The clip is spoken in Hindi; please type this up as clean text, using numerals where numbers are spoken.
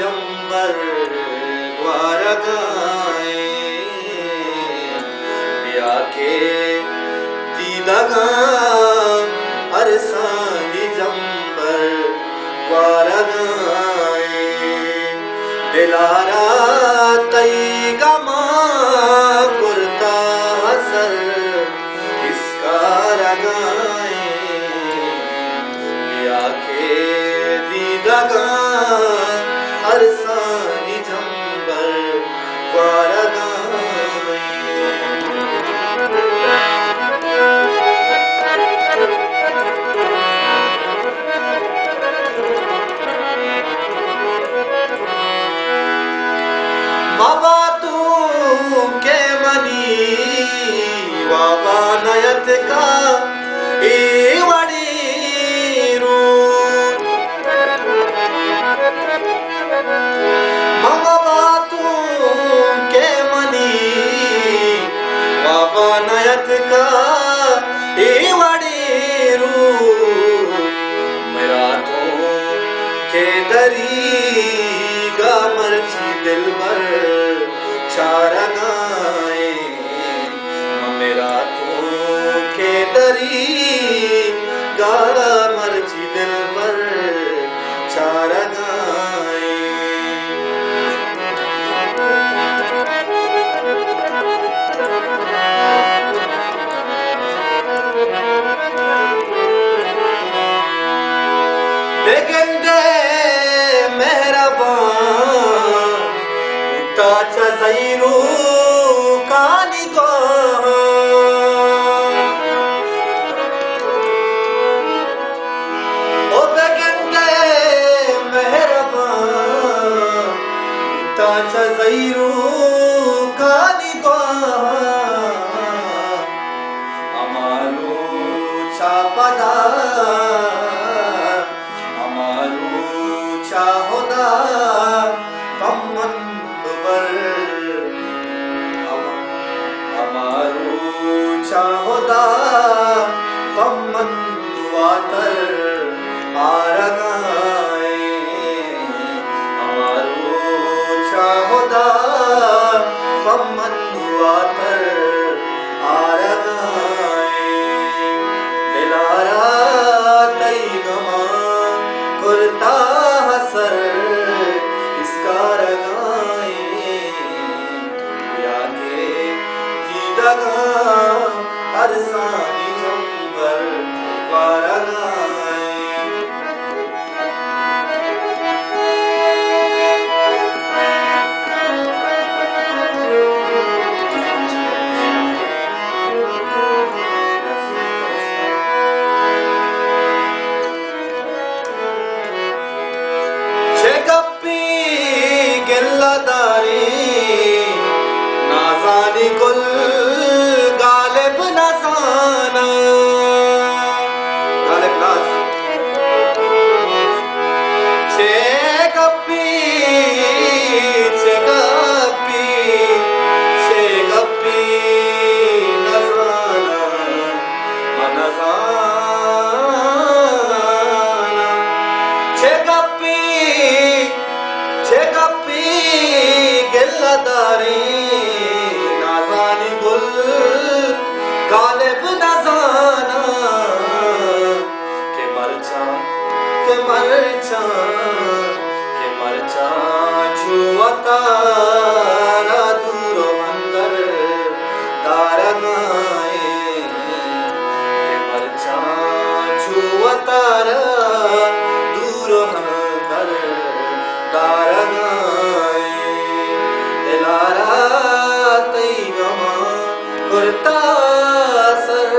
जंबर द्वारकाए के दीदगा अरसानी जंबर द्वारकाए दिलारा तई गमा कुर्ता हसर इसका रगाए के दीदगा अरसानी जंबर द्वारकाए बाबा तू के मनी बाबा नयत का वड़ीरू बाबा तू के मनी बाबा नयत का वड़ीरू मेरा तो के दरीगा मर्जी दिल भर चारगाए मेरा तो के दरीगा मर्जी दिल भर चारगाए बेगंदे मेहरबान उताचा ज़ैरू कानी को ओ बेगंदे मेहरबान उताचा ज़ैरू कानी को अमारू चापदा चाहोदा कम्मंदुवर अमारू चाहोदा कम्मंदुवातर आरगाए अमारू चाहोदा कम्मंदुवातर आरगाए दिलारा तई गमा कुर्ता हसर इसका रगाए के दीदगा अरसानी जंबर द्वारकाए गप्पी गिल्लादारी नाज़ानी कुल गालिब नज़ाना गालिब नाज़ छे गप्पी नज़ाना नज़ाना छे गप्पी गिल्लादारी नाज़ानी गुल गालिब नज़ाना के मरचा छुअतारा दूरो अंदर दारगाए के मरचा छुअतारा दूरो अंदर दारगाए दिलारा तई गमा कुर्ता सर